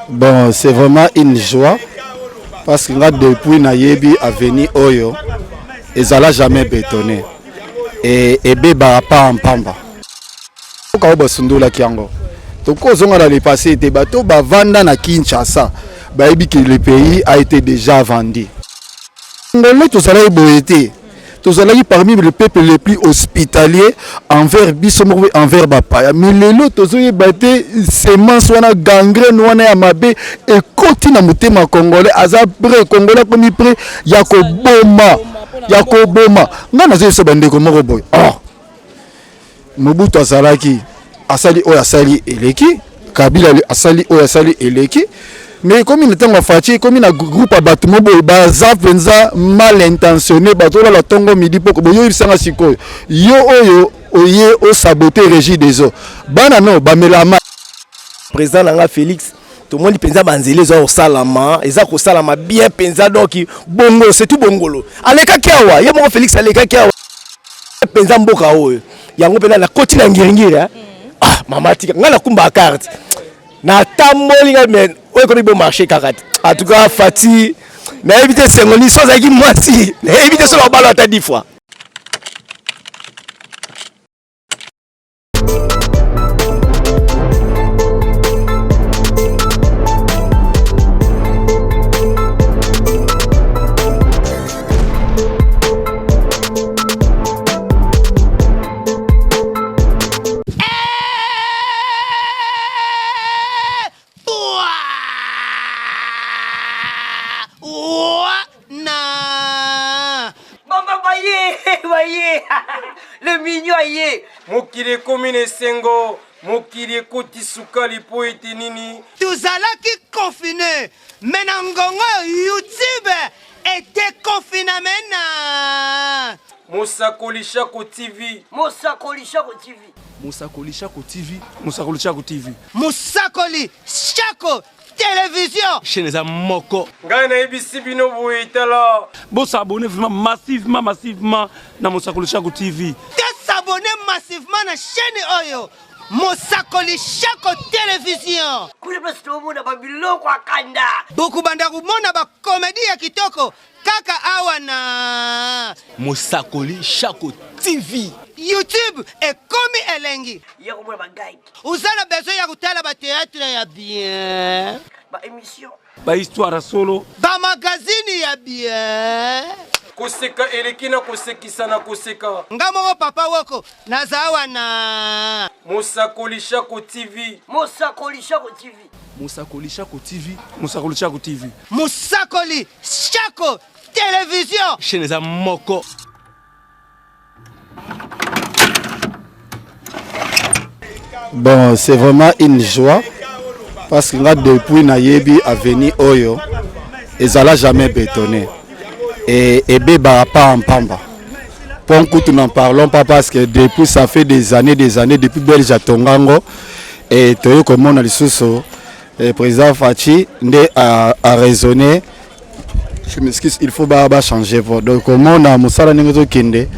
Bon, c'est vraiment une joie parce que là, depuis Nayebi à venir Oyo, ils n'ont jamais bétonné. Et Beba pas en pamba. Quand Sundula Kiango. Donc, quand on a passé des bateaux, Vanda na Kinshasa, que le pays a été déjà vendu. Tous allons boiter. Tous allons parmi le peuple les plus hospitaliers envers Bissomo, envers Bapaya. Mais les lots, tous allons battre semences, wana gangrène, wana amabe, et continue à monter ma Congolais, azabre Congolais comme prêt, Yakoboma, Yakoboma. Non, non, c'est bandé comme Roboy. Oh, Mobutu Azalaki, Asali o Asali Eleki, Kabila Asali o Asali Eleki. Mais comme il était en fatigué, comme il a un groupe à bâtiment, mal intentionné, la tongo midi pour que il s'en siko. Yo o saboté régie des eaux. Banano, bamelama. Président Nanga Félix, tout le monde pense à banzele au salama, et ça au salama bien pensa donc bongo, c'est tout bongolo. Aleka kiawa, ya mon Félix aleka kiawa. Pensa mboka oyo. Yango pena la koti na ngiringira. Ah, mama tika ngala kumba carte. Na tamboli men on connaît bon marché karate. En tout cas Fati, mais éviter Sengoli sans aki moisi, mais éviter sur la balle à 10 fois. Le mignon aïe. Mokile commune Sengo, Mokile koti sukali po etenini. Tuzalaki confiné. Menangongo YouTube était confiné maintenant. Mosakoli Chako TV. Mosakoli Chako TV. Mosakoli Chako TV. Mosakoli Chako TV. Mosakoli Chako télévision. Chaîne za moko. Ngana ebisi bino boitala. Bon s'abonner vraiment massivement dans Mosakoli Chako TV. S'abonner massivement na chaîne Oyo. Mosakoli Chako télévision. Kule basi tuomona babiloko akanda. Boku banda kumona ba comédie ya kitoko. Kaka awana. Mosakoli Chako TV. YouTube est comme elengi. Yako mona ba guide. Uzana besoin ya kutala ba théâtre ya bien. Ba émission. Ba histoire solo. Ba magazine ya bien. Koseka elekina kosekisa na koseka. Ngamo papa woko nazawa na Mosakoli Chako TV. Mosakoli Chako TV. Mosakoli Chako TV. Mosakoli Chako TV. Mosakoli Chako télévision. Chaîne za moko. Bon, c'est vraiment une joie parce que là, depuis Nayebi à venir Oyo, ils n'ont jamais bétonné. Et Beba pas en pamba. Pour que nous n'en parlons pas parce que depuis ça fait des années, depuis Belge Tongango, et Toyo comme on a le sous le président Fati a raisonné. Je m'excuse, il faut changer. Donc, comme on a Moussala Ningozo Kinde,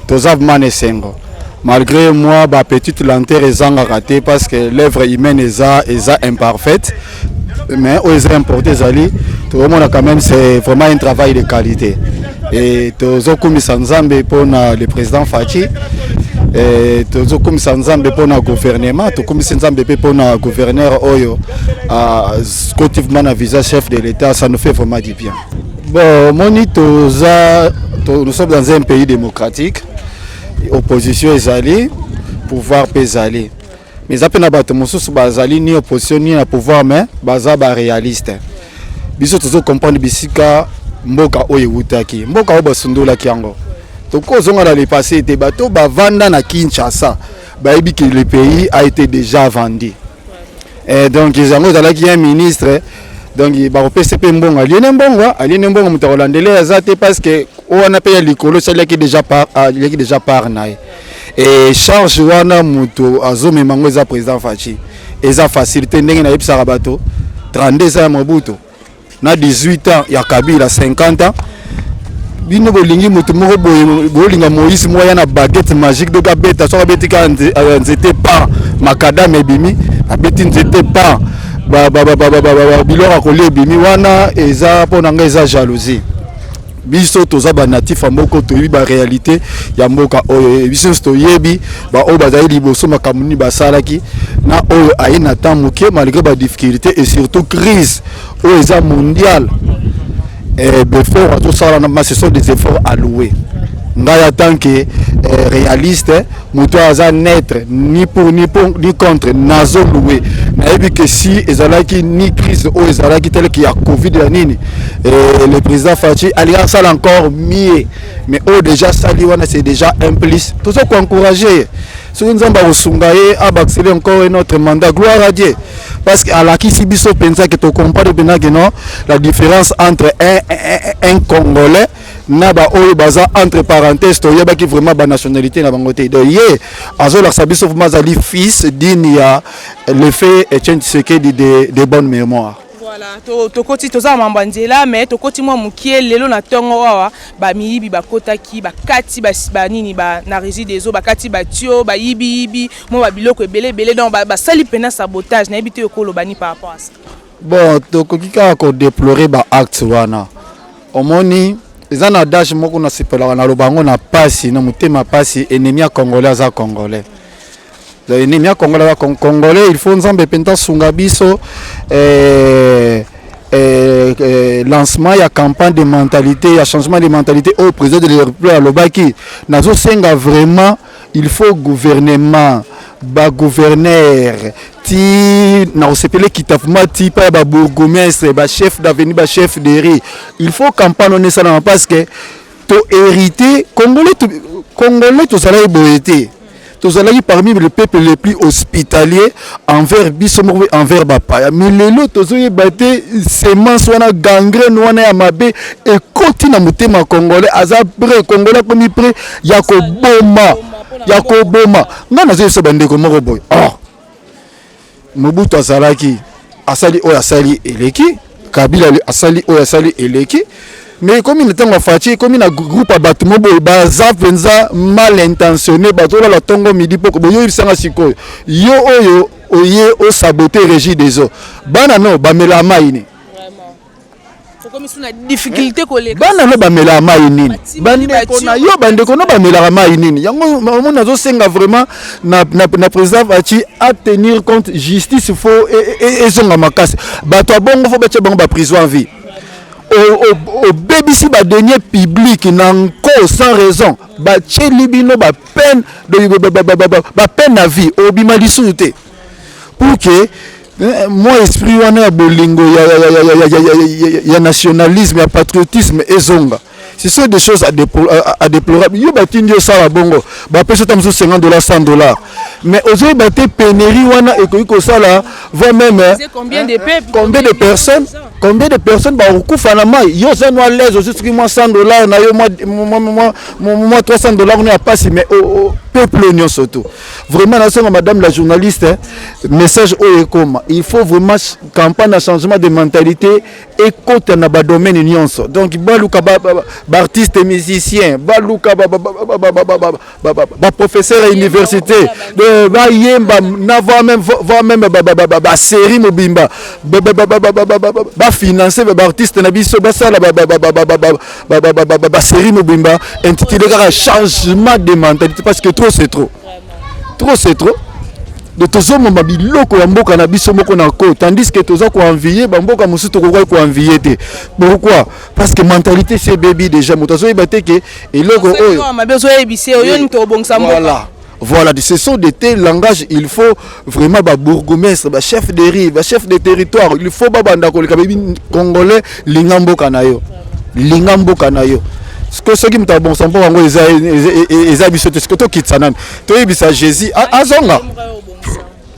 Tozav Mane Sengo. Malgré moi, ma petite lenteur est raté parce que l'œuvre humaine est imparfaite. Mais aux importés, tout le monde a quand même, c'est vraiment un travail de qualité. Et tout le pour le président Fati, et tout le pour le gouvernement, tout le pour le gouverneur Oyo, collectivement le visage chef de l'État, ça nous fait vraiment du bien. Bon, nous sommes dans un pays démocratique. Opposition est allée, pouvoir peut aller. Mais après na bato mosusu bazali ni opposition ni na pouvoir mais baza ba réaliste. Biso tozo comprendre bisika mboka oyo utaki. Mboka oyo basundula kiango. Toko zonga dans le passé des bateaux ba vanda na Kinshasa. Ba ebi que le pays a été déjà vendu. Et donc ils ont zalaki un ministre donc ba PCP mbonga aliene mbonga mutarolandele azate parce que on a payé l'école ça qui déjà par naï et charge wana muto azome mango za président Fachi eza facilité ndenge na yebisa bato 32 ans ya Mobutu na 18 ans ya Kabila 50 ans bino bolingi muto moko bolinga Moïse moya na baguette magique de gabeta so gabeti ka nzete pa makadam ebimi abeti nzete pa biloko akolia ebimi wana eza mpo na ngai eza jalousie. Biso toza ba natif moko toyebi ba réalité ya mboka oyo biso toyebi ba oyo bazali liboso makambo nini basalaki na oyo ayi na temps moke malgré ba difficulté et surtout crise oyo eza mondiale. Before tout ça ce sont des efforts alloués. Ngai en tant que réaliste moto aza naître ni pour ni contre nazo loué nayebi que si ezalaki ni crise ou ezalaki tel qu'il y a Covid ya nini le président Fachi alliance ça encore mieux mais déjà sali wana c'est déjà un plus tout ça pour encourager ce nous avons resungaye à accélérer encore notre mandat gloire à Dieu parce que à la kisi biso pensa que tu comprends bien que non la différence entre un Congolais naba oyo baza entre parenthèses to yeba ki vraiment ba nationalité na bangote de ye azo la sabiso mazali fils digne ya le fait Etienne Tshisekedi de bonne mémoire. Voilà to koti toza mambandela mais to koti mwa mukie lelo na tongo wa ba miyibi ba kotaki ba kati ba nini ba na résidezo ba kati ba tio ba yibi mo ba biloko ebele donc ba sali pena sabotage na ebité okolo bani par rapport à ça. Bon to kokika ko déplorer ba acte wana omoni les adage moko na sepelaka na lobango na pasi na mutema pasi ennemi ya congolais aza congolais. Ennemi ya congolais congolais il faut nzambe penta sunga biso lancement ya campagne de mentalité ya changement de mentalité au président de la République alobaki nazo senga vraiment il faut gouvernement ba gouverneur ti na osepele kitafuma ti pa ba bourgmestre ba chef d'avenue ba chef de riz il faut campagne on ça parce que to hérité congolais to sala boété to sala parmi le peuple les plus hospitalier envers biso envers bapaya mais lelo to zo yebate semence wana gangrène wana ya mabe et koti na mutema congolais aza prêt congolais comme prêt ya ko boma ngana zo so bande ko moko boy Mobutu azalaki asali oyo asali eleki Kabila asali oyo asali eleki mais comme il était en Fachi comme na groupe à bâtiment boy baza penza mal intentionné bato la tongo midi poko boyo ibisanga sikoyo yo oyo oye o saboter régie des eaux bana no bamela maini comme si on a difficulté collègue bana no bamela maini bandeko na yo bandeko no bamela maini yango mona zo senga vraiment na président Fachi à tenir compte justice faut et zonga makasi bato bongo faut beche bongo ba prison en vie au BBC ba dernier public nanko sans raison ba tchelibino ba peine de ba peine à vie au bimalisute pour que moi esprit wana bolingo ya nationalisme ya patriotisme ezonga ce sont des choses à déplorer yo batindio sala bongo ba pesa tamso $50 $100 mais aujourd'hui baté pénurie wana ekoiko sala voit même combien de personnes ba okufa na mai yo ça noir les aussi moi $100 na yo moi $300 on a passé mais au peuple union surtout vraiment na senga madame la journaliste message au ekoma il faut vraiment campagne de changement de mentalité et côté na ba domaine nyonso donc baluka ba artiste musicien baluka ba professeur à université de ba yemba na voir même ba série mobimba ba financer ba artiste na biso ba sala ba série mobimba intitulé changement de mentalité parce que trop c'est trop de tozo mo mabiloko ya mboka na biso moko na ko tandis que tozo ko envier ba mboka musu to ko envier te pourquoi parce que mentalité c'est baby déjà motozo ibate que eloko oyo mabezo ebise oyo nto bongsa mboka voilà ce sont des tels langages il faut vraiment ba bourgmestre ba chef de riz ba chef de territoire il faut ba banda ko le congolais lingambo kanayo ce que ceux qui me bon sans pas eza biso te ce que to kitsanan to ebisa Jésus azonga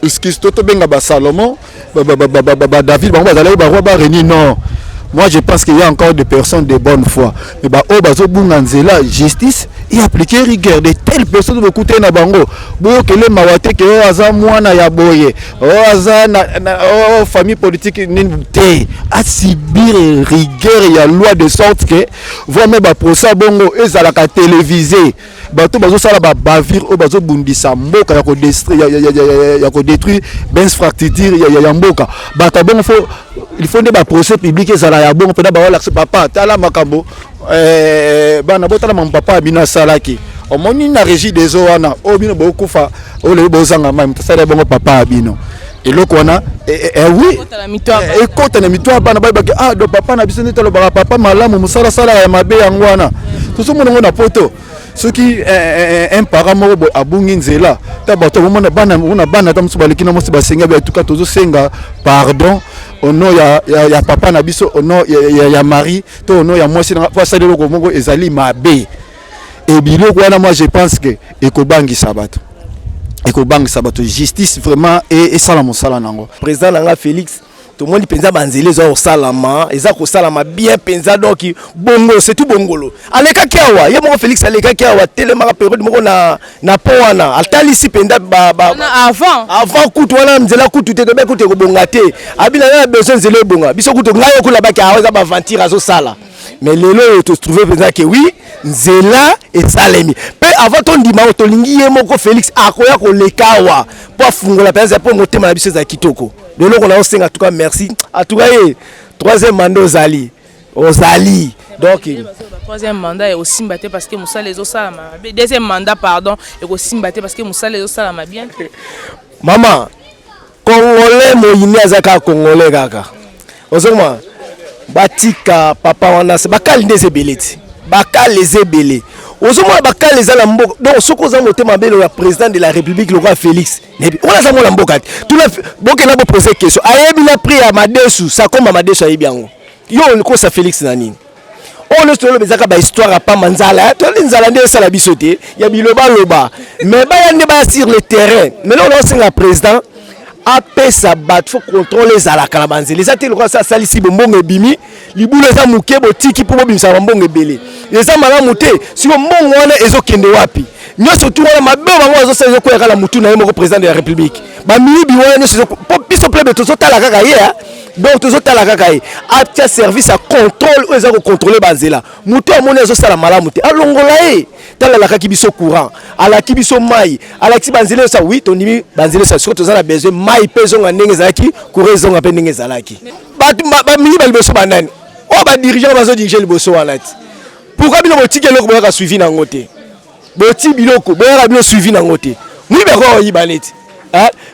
ce qui to benga ba Salomon ba David ba bazala ba roi ba Réni non moi je pense qu'il y a encore des personnes de bonne foi mais ba o bazo bunga nzela justice et appliquer rigueur de telles personnes beaucoup na bango bo kele mawate ke aza mwana ya boye aza na famille politique ninte a subir rigueur ya loi de sorte que vraiment ba procès bongo ezalaka télévisé bato bazo sala ba bavir o bazo bundisa mboka ya ko détruire ben fracture ya mboka bato bongo il faut des procès publics ezala ya bongo pena ba wala papa tala makambo bana botala mon papa bina salaki omoni na régie des eaux wana o bino bokufa o le bozanga mai mtasala bongo papa bino eloko wana oui ekota na mitwa bana bayebaki do papa na biso ndetalo ba papa malamu musala sala ya mabe yango wana tozomona na poto soki un parent moko abungi nzela ta bato bana ta musu baleki na musu basenga ba tuka tozosenga pardon au nom ya papa na biso au nom ya mari to au nom ya mwasi na kwa sala loko moko ezali mabe et biloko wana moi je pense que ekobangisa bato justice vraiment et sala mosala nango président nanga Félix tout le monde pensa banzele zo salama eza ko salama bien pensa donc bongo c'est tout bongolo aleka kiawa ye mo Félix aleka kiawa telema période moko na poana altali si penda avant kutu wana mzela kutu te be kutu ko bonga te abina na besoin zele bonga biso kutu ngayo kula baki aza ba aventure azo sala mais lelo to trouver pensa que oui nzela et salemi pe avant ton dima to lingi ye moko Félix akoya ko lekawa pour fungola pensa pour motema na biso za kitoko. De l'eau qu'on a aussi en tout cas merci à tout cas troisième mandat aux Ali donc troisième mandat est aussi battu parce que Moussa les osala deuxième mandat pardon est aussi battu parce que Moussa les osala ma bien maman congolais moyini azaka congolais kaka ozoma batika papa wana se bakali ndeze beleti bakali ezebele ozomona bakali ezala mboka donc soko za motema belo ya président de la république le roi Félix nebi on a za mona mboka tout la boke na bo poser question ayebi na prix ya madesu ça comme madesu ayebi yango yo ko sa Félix na nini on est sur le bezaka ba histoire pa manzala to nzala nde sala bisote ya biloba loba mais ba ya ne ba sur le terrain mais là on a singa président après ça bat faut contrôler za la banzeli ça te le roi ça salisi bombongo bimi libule za muke botiki po bimisa bombongo belé eza malamu te si bombongo wana ezokende wapi nyoso tu wana mabe bango azo sala ko yaka la mutu na yemo président de la république ba milibi wana nyoso po biso plebe to zotala kaka ye donc to zotala kaka ye atia service à contrôle eza ko contrôler banzela mutu amone azo sala malamu te alongola ye tala la kibiso courant ala kibiso mai ala kibanzele ça oui tondimi banzele ça surtout za la besoin mai pezonga ndenge zaki courezonga pe ndenge zalaki ba mini ba liboso banani o ba dirigeant bazo diriger liboso wana ti pourquoi bino botiki eloko boyaka suivi na ngote boti biloko boyaka bino suivi na ngote mwi be ko yiba neti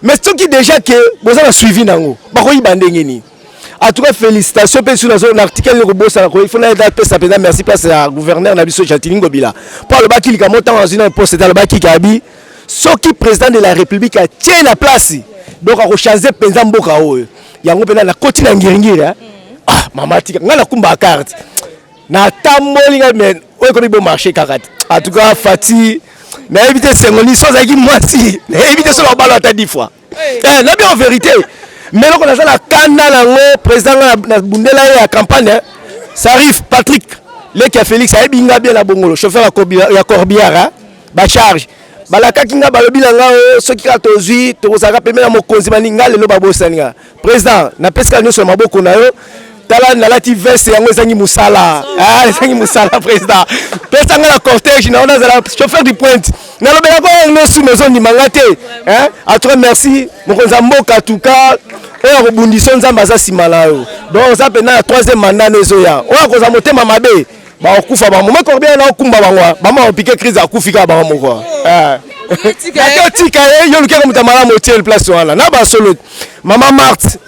mais ce qui déjà que boza na suivi nango ba ko yiba ndenge ni en tout cas félicitations pe sur l'article le bossa na ko il faut na être ça président merci place à gouverneur na biso Chatilingo Bila pour le baki ka montant dans une poste dans le baki ka bi ce qui président de la république a tient la place donc a rechanger penza mboka oyo yango pena na koti na ngiringiri mama tika ngala kumba carte na tamboli nga men oyo ko ni bon marché kakati en tout cas Fati na éviter sengoni so zaki mwasi na éviter so balo ata 10 fois na bien en vérité mais là on a la canne le président na bundela ya campagne ça arrive Patrick le qui a Félix a binga bien la bongolo chauffeur ya Corbiara ba charge balaka kinga balobi nga ceux qui atozui to saka pemela mokonzi maninga lelo babosanga président na peska nyoso maboko na yo tala na lati veste yango ezangi musala ezangi musala président pesa nga la cortège na on a la chauffeur du pointe na lobela ko no sous maison ni mangate à toi merci mokonza mboka tout cas et rebondissons nzamba za simala yo donc ça pena la troisième mandat nezoya on a koza motema mabe ba okufa ba moment combien na okumba bangwa ba ma piquer crise akufika ba moko tika yo lukeka mutamala motel place wana na ba solo maman Marthe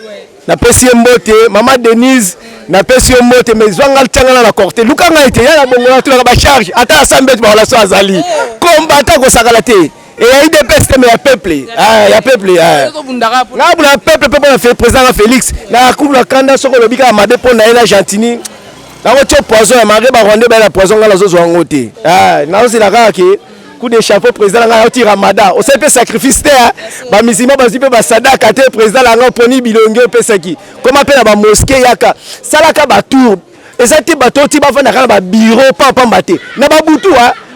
na pesi mbote maman Denise na pesi mbote mais zwanga tanga na corté lukanga ite ya na bongo na ba charge ata sambet ba relation azali combattant ko sakala te et il des pestes mais ya peuple ya peuple na bula peuple na fait président Félix na kubla kanda soko lobika made po na ela gentini na ko poison ya mare ba rwande ba la poison ngala zo zwango te na osi la kaka coup de chapeau président nga oti Ramadan o se pe sacrifice te ba misima ba zipe ba sadaka te président la nga poni bilonge pesaki comme appelle ba mosquée yaka salaka ba tour ezati ba toti ba fana kala ba bureau pa mbate na ba butu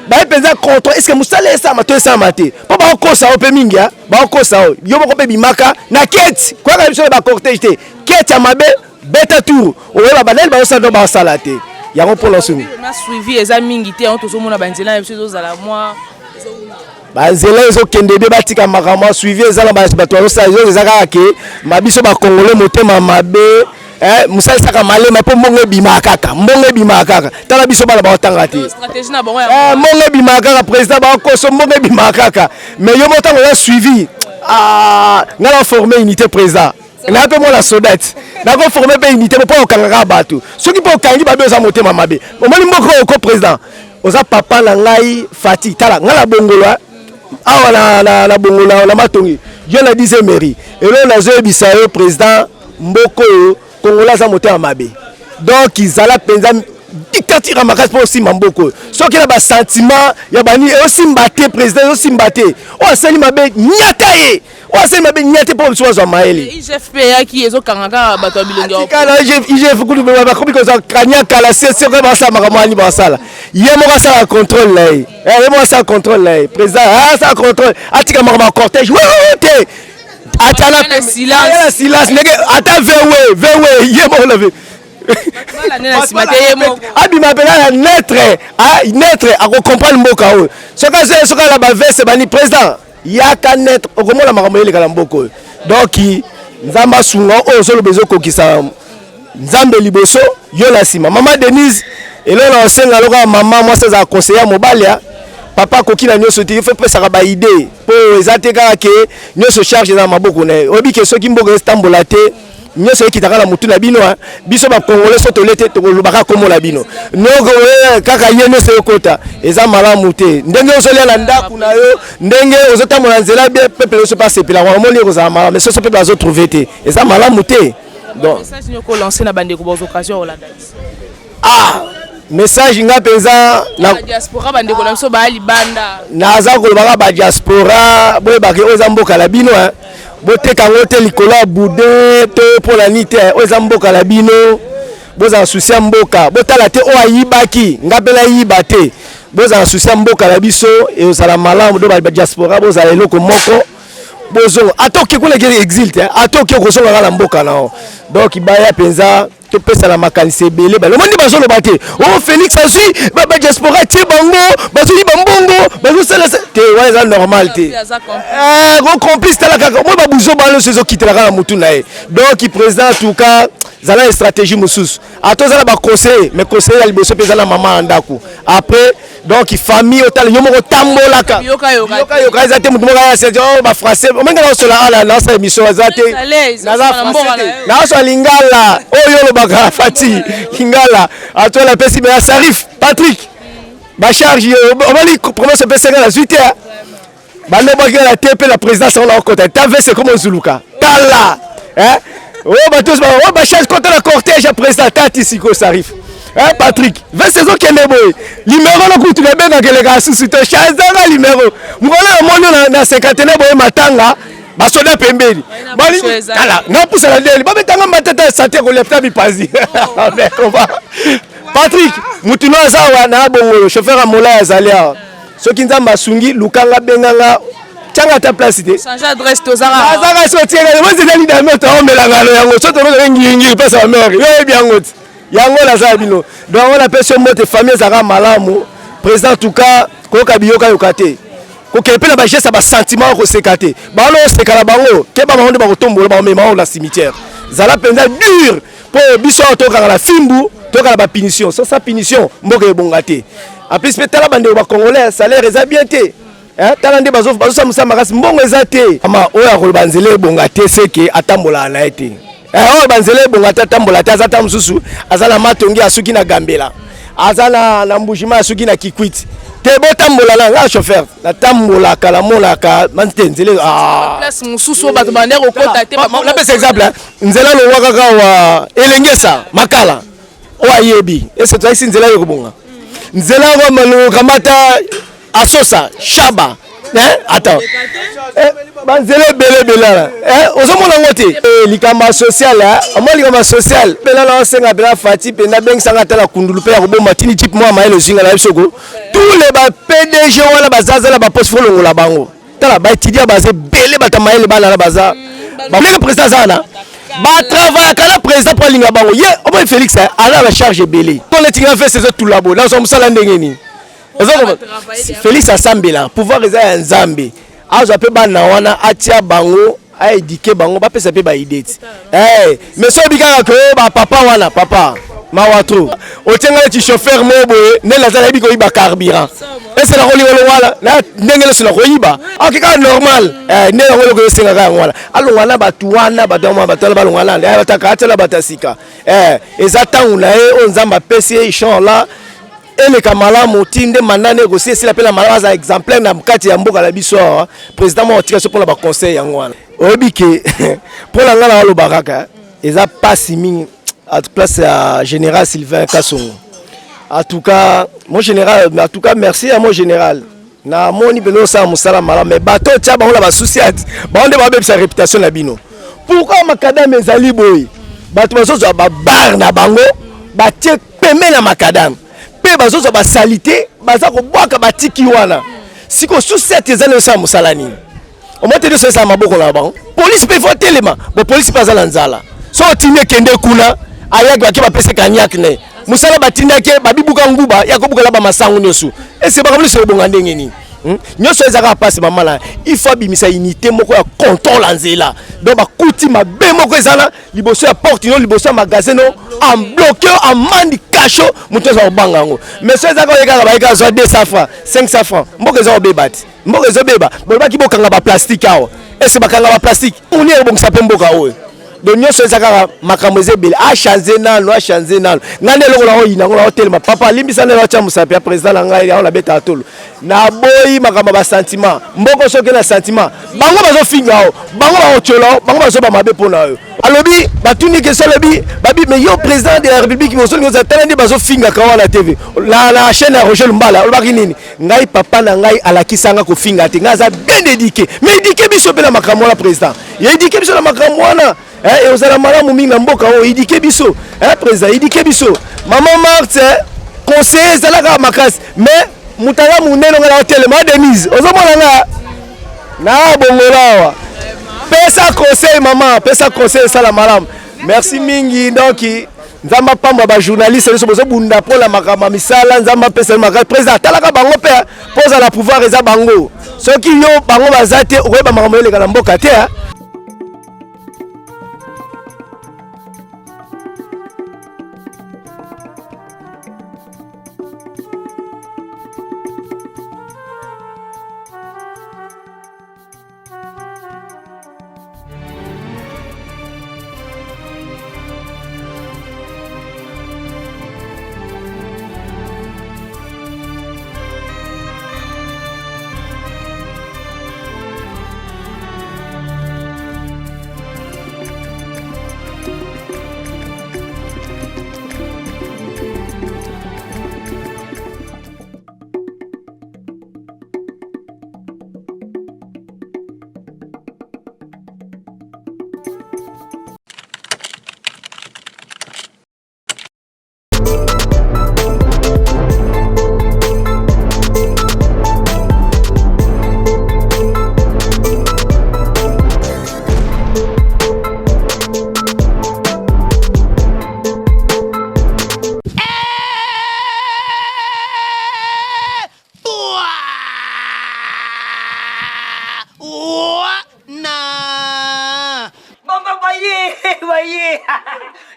ba penza contre est-ce que musala esa mato esa mate po ba kosa o pe mingi ha ba kosa o yo ko pe bimaka na kete kwa ka biso ba cortège te kete ya mabe beta tour o ba banel ba osado ba salate yango pour la sumi na suivi eza mingi te on tozo mona banzela na biso ezozala moi banzela ezokende be batika makambo suivi ezala bato ezaka ke mabiso bakongole motema mabe musali saka malema po mbongo ebima kaka tala biso bana baotanga te stratégie na bango mbongo ebima kaka président bakoso mbongo ebima kaka mais yo motango ya suivi ngala former unité président na pe mo la sodate na ko former pe unité po okangaka bato soki po okangi babe oza motema mabe omoni mboko oko président oza papa na ngai Fati tala ngala bongolo awa na bongolo na matongi yo na 10e mairie elo na zo ebisa yo président mboko Kongola za motema mabe donc izala penza dictature makasi po simba mboko soki na ba sentiment ya bani aussi mbaté président aussi mbaté o asali mabe nyata ye o asali mabe nyata po biso za maele IGFP yaki ezokangaka bato bilongo kala IGF kudu ba komi ko za kanya kala c'est ko ba sa makamani ba sala ye mo sa contrôle là ye mo sa contrôle là président sa contrôle atika makama cortège te atala silence nege ata vewe yemo leve abima pela netre ako comprendre mboka o soka la ba veste bani président yaka netre okomona makambo yele kala mboko donc nzamba sunga o solo bezo kokisa nzambe liboso yo la sima mama Denise elona osenga loka mama moi ça conseiller mobalia papa kokina nyoso te fait pesa ba idée po ezate kaka ke nyoso charge na maboko na obi ke soki mboka estambola te nyoso ekitaka na mutu na bino biso ba congolais so tolete to lubaka komo la bino noko kaka yene se okota eza malamu te ndenge ozolia na ndaku na yo ndenge ozotambola nzela bien peuple so pas sepela wa moni ko za malamu mais so peuple azo trouver te eza malamu te donc ça signe ko lancer na bande ko ba occasion Holanda message nga penza na diaspora bande ko lanso ba libanda naza ko ba ba diaspora boye ba ke oza mboka la bino boteka ngote likolo ya bude to pola nite oza mboka la bino boza souci ya mboka botala te o ayibaki ngapela yiba te boza souci ya mboka la biso e ozala malamu do ba diaspora boza eloko moko bozo atoke kuna ke exil atoke ko so ngala mboka nao donc baya penza to pesa la makanisi ebele ba le monde bazo lo bate o Félix azui ba diaspora tie bango bazo li bambongo bazo sala te wa normal te go complice tala kaka mo ba buzo ba lo sezo kitela kala mutu na e donc président en tout cas zala une stratégie mususu atozala ba conseil mais conseil ya liboso pesa na mama andako après donc famille otala yo moko tambola ka yoka ezate mutu moka ya sejo ba français omenga na sola ala na sa émission ezate na so lingala oyo lo baka Fati lingala atola pesi be Sarif Patrick ba charge obali prononce pesi la suite bande boka la TP la présidence on la côté ta veste comme Zuluka tala oh ba tous ba charge contre la cortège à président tati siko Sarif Patrick, 20 saisons qui est boy. Numéro le coup tu le benga que les gars sous te change numéro. Mungala mono na 59 boy matanga. Ba soda pembeni. Bali kala, na pousse la deli. Ba betanga matata santé ko lefta bi pazi. Patrick, mutuno azawa na bongo chauffeur amola azalia. Soki nzamba sungi lukanga benganga changa ta place te. Changer adresse tozara. Azara so tiere, moi c'est dali na moto on melanga yango. So to ngi pesa mère. Yo bien ngoti. Yango la zabino donc on appelle ce mot de famille zara malamu président en tout cas ko kabiyoka yokate ko kepe na ba geste ba sentiment ko sekate ba lo sekala bango ke ba monde ba ko tombola ba mema la cimetière zala penza dur pour biso to ka la fimbu to ka ba punition sans sa punition mboka ebongate en plus petala bande ba congolais salaire eza bien te talande bazo samusa makasi mbongo eza te ama oya ko banzele ebongate seke atambola na ete oh banzele bonga tatambola tazata mususu azala matongi asuki na gambela azala na mbujima asuki na kikwiti te botambola la nga chauffeur na tambola kala mola ka mantenzele place mususu bato bande ko kota te ba na pesa exemple nzela lo waka wa elengesa makala o ayebi ese to isi nzela yo kubonga nzela ko manu kamata asosa shaba Attends. Banzele bele. Ozomona ngote. Likamba social Amo likamba social. Bela la senga bela fati penda beng sanga tala kundulu pe ya koboma tini type moi maele zinga la bisoko. Tous les ba PDG wala bazaza la ba poste folongo la bango. Tala ba étudiant basé bele bata maele bana la baza. Ba le président zana. Ba travail kala président pour linga bango. Ye omo Félix ala la charge belé. Quand les tigres fait ces tout labo dans son sala ndengeni. Félix Asambela pouvoir eza ya Nzambe. Azo pe bana wana atia bango a éduquer bango ba pesa pe ba idée. Mais so bika ko ba papa wana papa mawatro. Otenga ti chauffeur mobo ne la zala biko iba carburant. Et c'est la roli wala na ndengelo sina ko iba. Akika normal. Ne la wolo ko senga ka wala. Alo wana batu wana badoma batala balongala. Ya bataka atela batasika. Ezata una on Nzamba pesi inchallah. Et le Kamala Moutinde Mandane aussi c'est l'appel à Malaza exemplaire na mkati ya mboka la biso président mo tire pour la conseil yango obike pour la ngala lo baraka eza passe mingi à place à général Sylvain Kassongo en tout cas mon général en tout cas merci à mon général na moni beno sa musala mala mais bato tia ba la ba souci ba onde ba sa réputation na bino pourquoi makadam ezali boy bato bazo ba bar na bango ba tie peme na makadam bazo ba salité baza ko boka batiki wana siko sous cette zone sa musalani o mote de ça maboko na bango police pe faut telema bo police pas za nzala so tine kende kuna ayagwa ke ba pese kanyak ne musala batinda ke babibuka nguba ya ko bukala ba masangu nyosu et c'est pas comme ça bonga ndenge ni nyoso ezaka passe mama il faut bimisa unité moko ya contrôle nzela donc ba kuti mabe moko ezala liboso ya porte no liboso ya magasin no en bloqué en mandi cacho muto za obanga ngo mais so ezaka yeka ba yeka zo 200 francs 500 francs mboko zo bebati mboko zo beba bolba ki bokanga ba plastique awo est ce bakanga ba plastique uni ebongisa pe mboka oyo donc nyoso ezaka makambo ezebele a changer nano ngane loko la oyina ngo la hotel ma papa limbisa na cha musapi ya président la ngai ya la beta atolo na boyi makambo ba sentiment mboko soke na sentiment bango bazo finga o bango ba otolo bango bazo ba mabe pona yo alobi batuni ke solobi babi mais yo président de la république mo solo ngoza talandi bazo finga ka la TV la chaîne ya Roger Mbala olobaki nini ngai papa na ngai alakisanga ko finga te ngaza bien éduqué mais éduqué biso bela makambo la président ya éduqué biso la makambo wana et aux alamalamu mingi mboka o éduqué biso président éduqué biso maman Marthe conseiller zalaka makasi mais mutala muneno ngala hotel ma Denise ozomona nga na bongolawa pesa conseil maman pesa conseil sala malam merci mingi donc nzamba pamba ba journaliste so bozo bunda pour la makama misala nzamba pesa makasi président talaka bango pe pose la pouvoir eza bango soki yo bango bazate oyeba makambo eleka na mboka te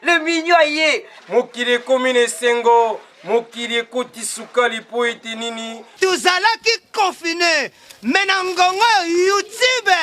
Le mignon aye mokili commune sengo mokili koti sukali po ete nini tozalaki confiné mais na ngongo YouTube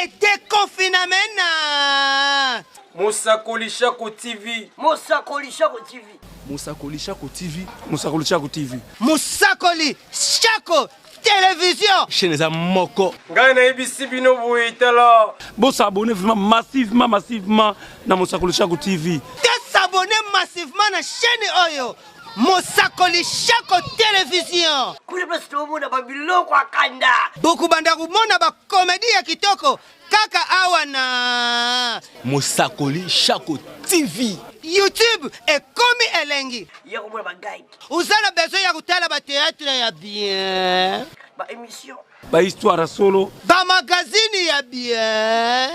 était confiné mena Mosakoli Shako TV Mosakoli Shako TV Mosakoli Shako TV Mosakoli Shako TV Mosakoli Shako télévision chaîne za moko ngai na ibisi bino boitala bo s'abonner vraiment massivement na Mosakoli Shako TV te s'abonner massivement na chaîne oyo mosakoli Shako Télévision. Kule place tomona babiloko akanda. Boku banda kumona ba komedi ya kitoko kaka awa na Mosakoli Shako TV. YouTube ekomi elengi. Ya komona ba guide. Uzana besoin ya kutala ba théâtre ya bien. Ba émission. Ba histoire solo. Ba magazine ya bien.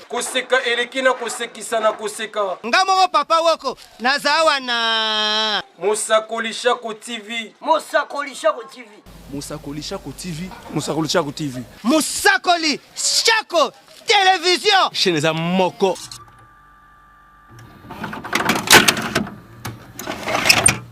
Koseka elekina kosekisa na koseka. Ngamo papa woko nazawa na Mosakoli Shako TV. Mosakoli Shako TV. Mosakoli Shako TV. Mosakoli Shako TV. Mosakoli Shako Télévision. Chaîne za moko.